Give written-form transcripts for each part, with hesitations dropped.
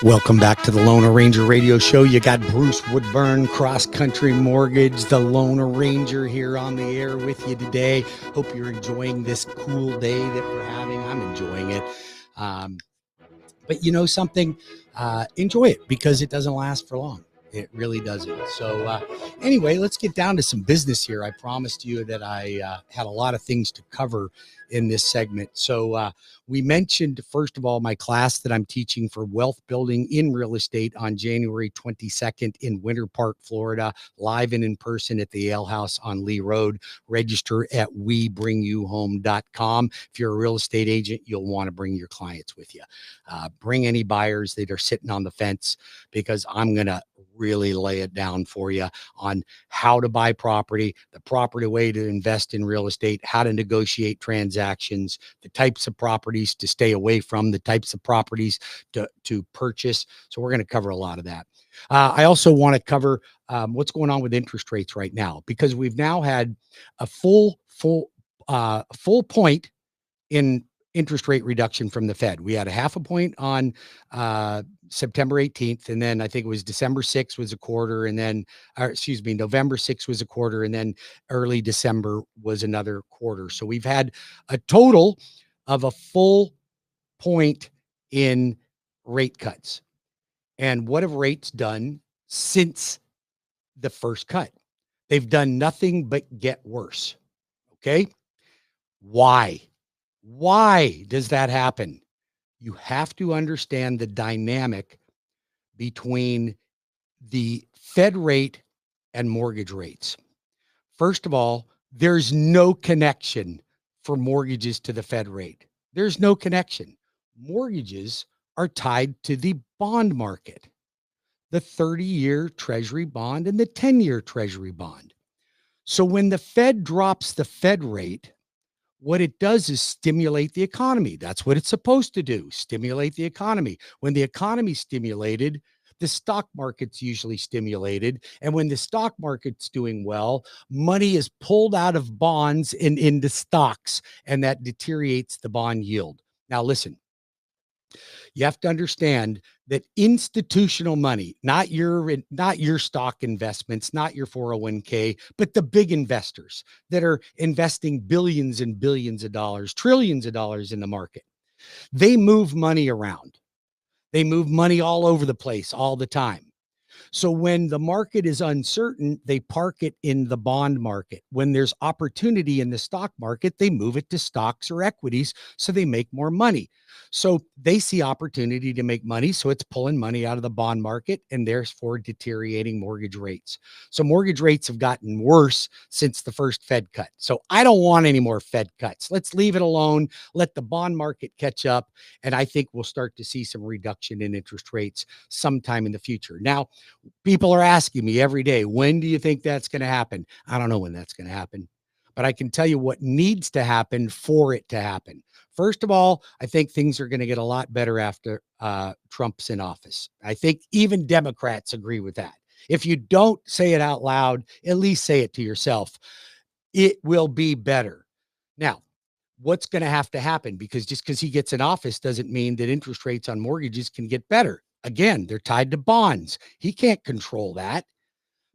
Welcome back to the Lone Ranger Radio Show. You got Bruce Woodburn CrossCountry Mortgage, the Lone Ranger, here on the air with you today. Hope you're enjoying this cool day that we're having. I'm enjoying it. But you know something? Enjoy it because it doesn't last for long. It really doesn't. So anyway, let's get down to some business here. I promised you that I had a lot of things to cover in this segment. So we mentioned, first of all, my class that I'm teaching for wealth building in real estate on January 22nd in Winter Park, Florida, live and in person at the Ale House on Lee Road. Register at webringyouhome.com. If you're a real estate agent, you'll want to bring your clients with you. Bring any buyers that are sitting on the fence, because I'm going to really lay it down for you on how to buy property, the proper way to invest in real estate, how to negotiate transactions, the types of properties to stay away from, the types of properties to purchase. So we're going to cover a lot of that. I also want to cover what's going on with interest rates right now, because we've now had a full point in interest rate reduction from the Fed. We had a half a point on September 18th. And then I think it was December 6th was a quarter. And then, November 6th was a quarter. And then early December was another quarter. So we've had a total of a full point in rate cuts. And what have rates done since the first cut? They've done nothing but get worse. Okay. Why? Why does that happen? You have to understand the dynamic between the Fed rate and mortgage rates. First of all, there's no connection for mortgages to the Fed rate. There's no connection. Mortgages are tied to the bond market, the 30-year Treasury bond and the 10-year Treasury bond. So when the Fed drops the Fed rate, what it does is stimulate the economy. That's what it's supposed to do, stimulate the economy. When the economy's stimulated, the stock market's usually stimulated. And when the stock market's doing well, money is pulled out of bonds and into stocks, and that deteriorates the bond yield. Now, listen, you have to understand that institutional money, not your stock investments, not your 401k, but the big investors that are investing billions and billions of dollars, trillions of dollars in the market, they move money around. They move money all over the place all the time. So when the market is uncertain, they park it in the bond market. When there's opportunity in the stock market, they move it to stocks or equities so they make more money. So they see opportunity to make money, so it's pulling money out of the bond market and therefore deteriorating mortgage rates. So mortgage rates have gotten worse since the first Fed cut. So I don't want any more Fed cuts. Let's leave it alone. Let the bond market catch up, and I think we'll start to see some reduction in interest rates sometime in the future. Now, people are asking me every day, when do you think that's going to happen? I don't know when that's going to happen, but I can tell you what needs to happen for it to happen. First of all, I think things are going to get a lot better after Trump's in office. I think even Democrats agree with that. If you don't say it out loud, at least say it to yourself. It will be better. Now, what's going to have to happen? Because just because he gets in office doesn't mean that interest rates on mortgages can get better. Again, they're tied to bonds. He can't control that,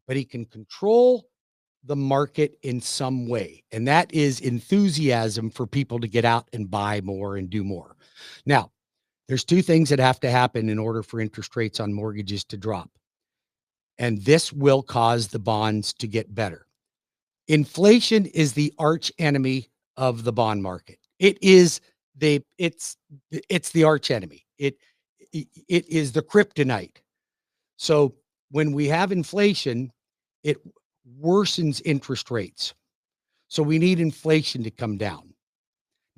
but he can control the market in some way. And that is enthusiasm for people to get out and buy more and do more. Now, there's two things that have to happen in order for interest rates on mortgages to drop. And this will cause the bonds to get better. Inflation is the arch enemy of the bond market. It's the arch enemy. It is the kryptonite. So when we have inflation, it worsens interest rates. So we need inflation to come down.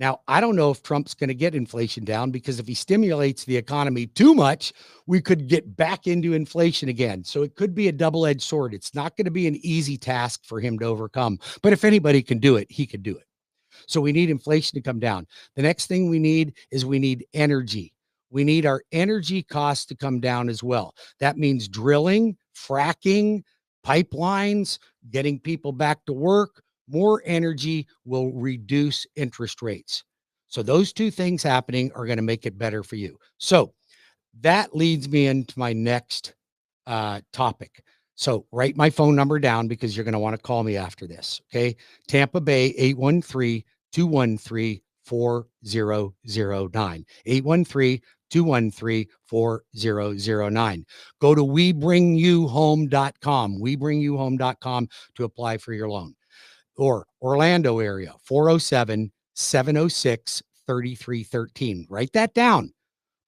Now, I don't know if Trump's going to get inflation down, because if he stimulates the economy too much, we could get back into inflation again. So it could be a double-edged sword. It's not going to be an easy task for him to overcome. But if anybody can do it, he could do it. So we need inflation to come down. The next thing we need energy. We need our energy costs to come down as well. That means drilling, fracking, pipelines, getting people back to work. More energy will reduce interest rates. So those two things happening are going to make it better for you. So that leads me into my next topic. So write my phone number down because you're going to want to call me after this. Okay. Tampa Bay 813-213-4009. 813-213-4009. Go to webringyouhome.com to apply for your loan. Or Orlando area 407-706-3313. Write that down.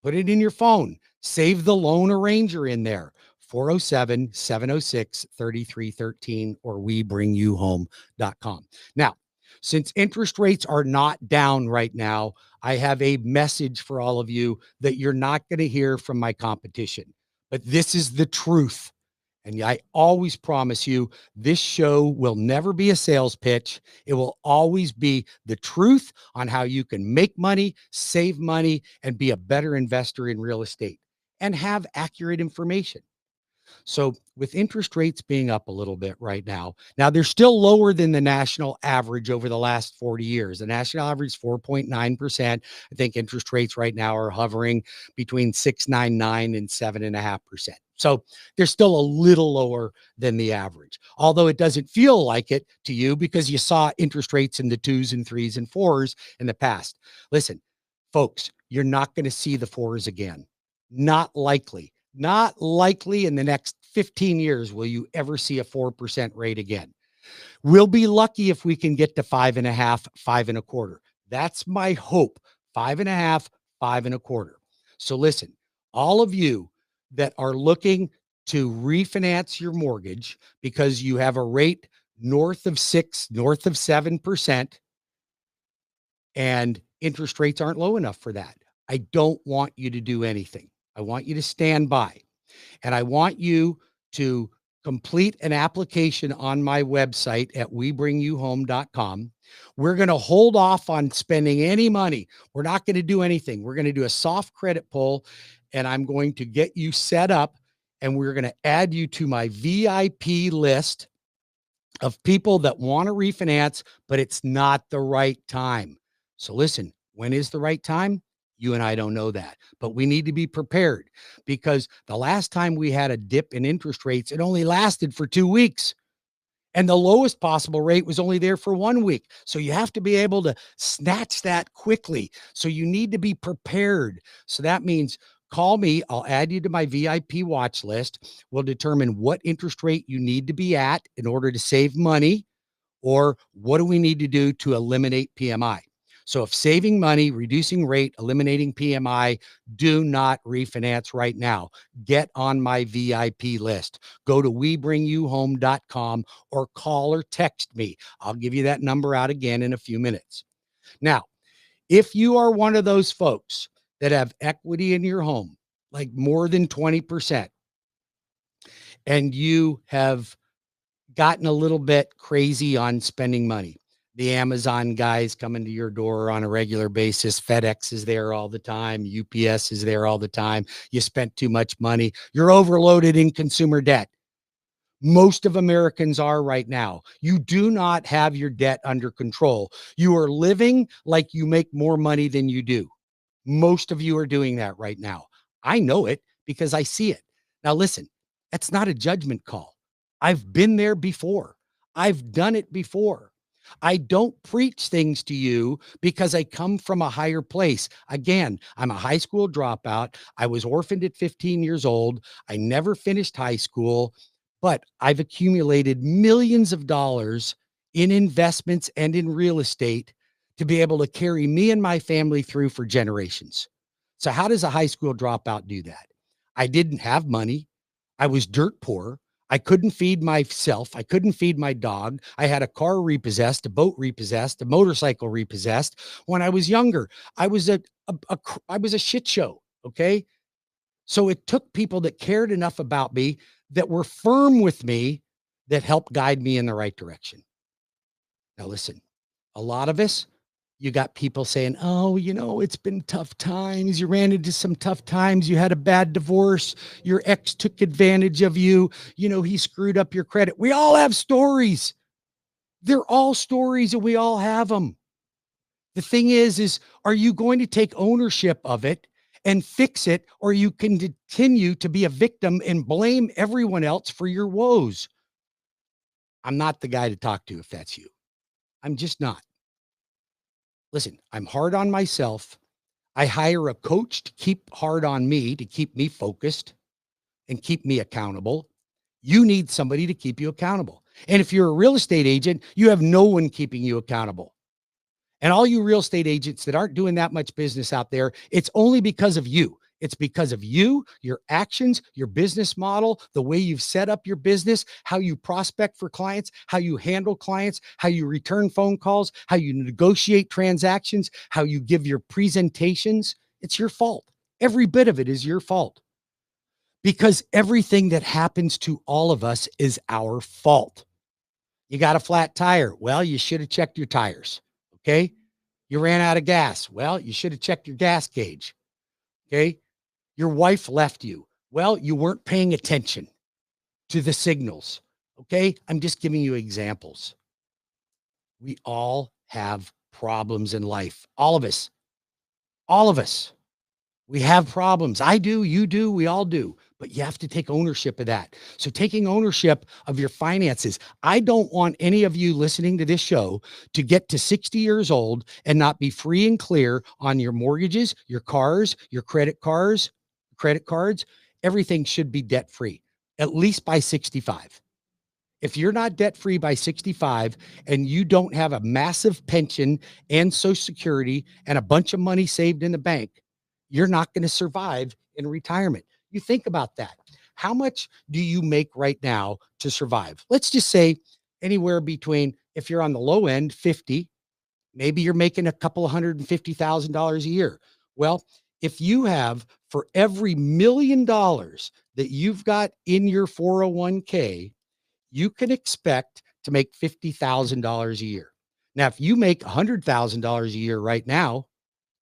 Put it in your phone. Save the loan arranger in there. 407-706-3313 or webringyouhome.com. Now, since interest rates are not down right now, I have a message for all of you that you're not going to hear from my competition. But this is the truth. And I always promise you, this show will never be a sales pitch. It will always be the truth on how you can make money, save money, and be a better investor in real estate and have accurate information. So with interest rates being up a little bit right now, they're still lower than the national average over the last 40 years. The national average is 4.9%. I think interest rates right now are hovering between 6.99 and 7.5%. So they're still a little lower than the average, although it doesn't feel like it to you because you saw interest rates in the 2s and 3s and 4s in the past. Listen, folks, you're not going to see the 4s again. Not likely. Not likely in the next 15 years will you ever see a 4% rate again. We'll be lucky if we can get to 5.5, 5.25. That's my hope. 5.5, 5.25. So listen, all of you that are looking to refinance your mortgage because you have a rate north of 6, north of 7%, and interest rates aren't low enough for that. I don't want you to do anything. I want you to stand by. And I want you to complete an application on my website at webringyouhome.com. We're going to hold off on spending any money. We're not going to do anything. We're going to do a soft credit pull, and I'm going to get you set up, and we're going to add you to my VIP list of people that want to refinance, but it's not the right time. So listen, when is the right time? You and I don't know that, but we need to be prepared because the last time we had a dip in interest rates, it only lasted for 2 weeks. And the lowest possible rate was only there for 1 week. So you have to be able to snatch that quickly. So you need to be prepared. So that means call me. I'll add you to my VIP watch list. We'll determine what interest rate you need to be at in order to save money, or what do we need to do to eliminate PMI. So if saving money, reducing rate, eliminating PMI, do not refinance right now. Get on my VIP list. Go to webringyouhome.com or call or text me. I'll give you that number out again in a few minutes. Now, if you are one of those folks that have equity in your home, like more than 20%, and you have gotten a little bit crazy on spending money. The Amazon guys coming to your door on a regular basis. FedEx is there all the time. UPS is there all the time. You spent too much money. You're overloaded in consumer debt. Most of Americans are right now. You do not have your debt under control. You are living like you make more money than you do. Most of you are doing that right now. I know it because I see it. Now, listen, that's not a judgment call. I've been there before. I've done it before. I don't preach things to you because I come from a higher place. Again, I'm a high school dropout. I was orphaned at 15 years old. I never finished high school, but I've accumulated millions of dollars in investments and in real estate to be able to carry me and my family through for generations. So how does a high school dropout do that? I didn't have money. I was dirt poor. I couldn't feed myself. I couldn't feed my dog. I had a car repossessed, a boat repossessed, a motorcycle repossessed. When I was younger, I was I was a shit show. Okay. So it took people that cared enough about me, that were firm with me, that helped guide me in the right direction. Now listen, a lot of us, you got people saying, oh, it's been tough times. You ran into some tough times. You had a bad divorce. Your ex took advantage of you. He screwed up your credit. We all have stories. They're all stories and we all have them. The thing is, are you going to take ownership of it and fix it, or you can continue to be a victim and blame everyone else for your woes. I'm not the guy to talk to if that's you. I'm just not. Listen, I'm hard on myself. I hire a coach to keep hard on me, to keep me focused and keep me accountable. You need somebody to keep you accountable. And if you're a real estate agent, you have no one keeping you accountable. And all you real estate agents that aren't doing that much business out there, it's only because of you. It's because of you, your actions, your business model, the way you've set up your business, how you prospect for clients, how you handle clients, how you return phone calls, how you negotiate transactions, how you give your presentations. It's your fault. Every bit of it is your fault, because everything that happens to all of us is our fault. You got a flat tire. Well, you should have checked your tires. Okay. You ran out of gas. Well, you should have checked your gas gauge. Okay. Your wife left you. Well, you weren't paying attention to the signals. Okay. I'm just giving you examples. We all have problems in life. All of us. All of us. We have problems. I do, you do, we all do, but you have to take ownership of that. So taking ownership of your finances. I don't want any of you listening to this show to get to 60 years old and not be free and clear on your mortgages, your cars, your credit cards. Everything should be debt free, at least by 65. If you're not debt free by 65 and you don't have a massive pension and Social Security and a bunch of money saved in the bank, you're not going to survive in retirement. You think about that. How much do you make right now to survive? Let's just say anywhere between, if you're on the low end, 50, maybe you're making a couple of $150,000 a year. Well, if you have, for every $1 million that you've got in your 401k, you can expect to make $50,000 a year. Now, if you make $100,000 a year right now,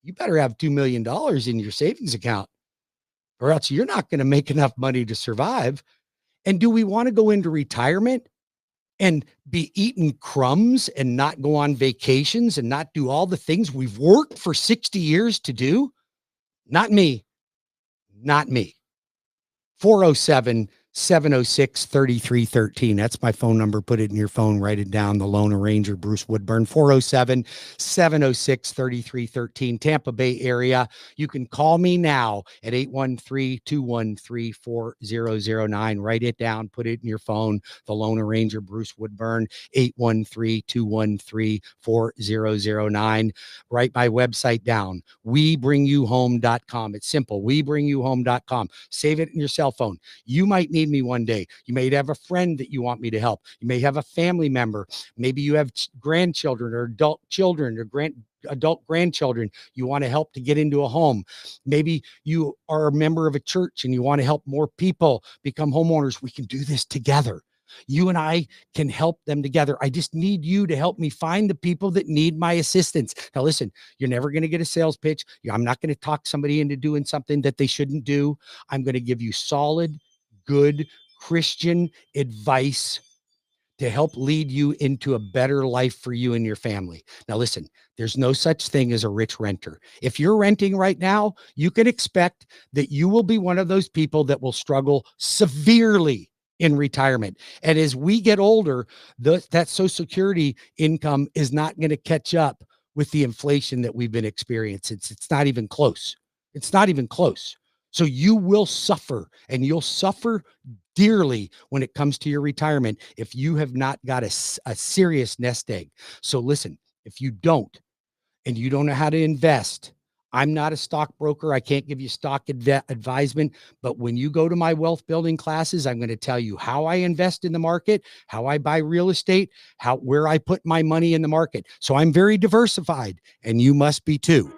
you better have $2 million in your savings account, or else you're not going to make enough money to survive. And do we want to go into retirement and be eating crumbs and not go on vacations and not do all the things we've worked for 60 years to do? Not me. Not me. 407-706-3313. That's my phone number. Put it in your phone, write it down. The Lone Ranger, Bruce Woodburn, 407-706-3313, Tampa Bay area. You can call me now at 813-213-4009. Write it down, put it in your phone. The Lone Ranger, Bruce Woodburn, 813-213-4009. Write my website down, webringyouhome.com. It's simple, webringyouhome.com. Save it in your cell phone. You might need me one day. You may have a friend that you want me to help. You may have a family member. Maybe you have grandchildren or adult children or adult grandchildren you want to help to get into a home. Maybe you are a member of a church and you want to help more people become homeowners. We can do this together. You and I can help them together. I just need you to help me find the people that need my assistance. Now, listen, you're never going to get a sales pitch. I'm not going to talk somebody into doing something that they shouldn't do. I'm going to give you solid, good Christian advice to help lead you into a better life for you and your family. Now, listen, there's no such thing as a rich renter. If you're renting right now, you can expect that you will be one of those people that will struggle severely in retirement. And as we get older, that Social Security income is not going to catch up with the inflation that we've been experiencing. It's not even close. It's not even close. So you will suffer, and you'll suffer dearly when it comes to your retirement if you have not got a serious nest egg. So listen, if you don't, and you don't know how to invest, I'm not a stockbroker. I can't give you stock advisement, but when you go to my wealth building classes, I'm going to tell you how I invest in the market, how I buy real estate, where I put my money in the market. So I'm very diversified, and you must be too.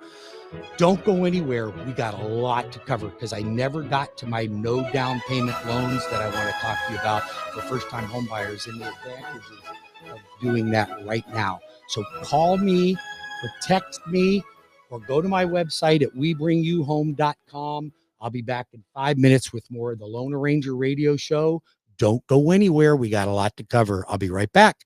Don't go anywhere. We got a lot to cover, because I never got to my no down payment loans that I want to talk to you about for first-time home buyers and the advantages of doing that right now. So call me or text me or go to my website at webringyouhome.com. I'll be back in 5 minutes with more of the Lone Ranger Radio Show. Don't go anywhere. We got a lot to cover. I'll be right back.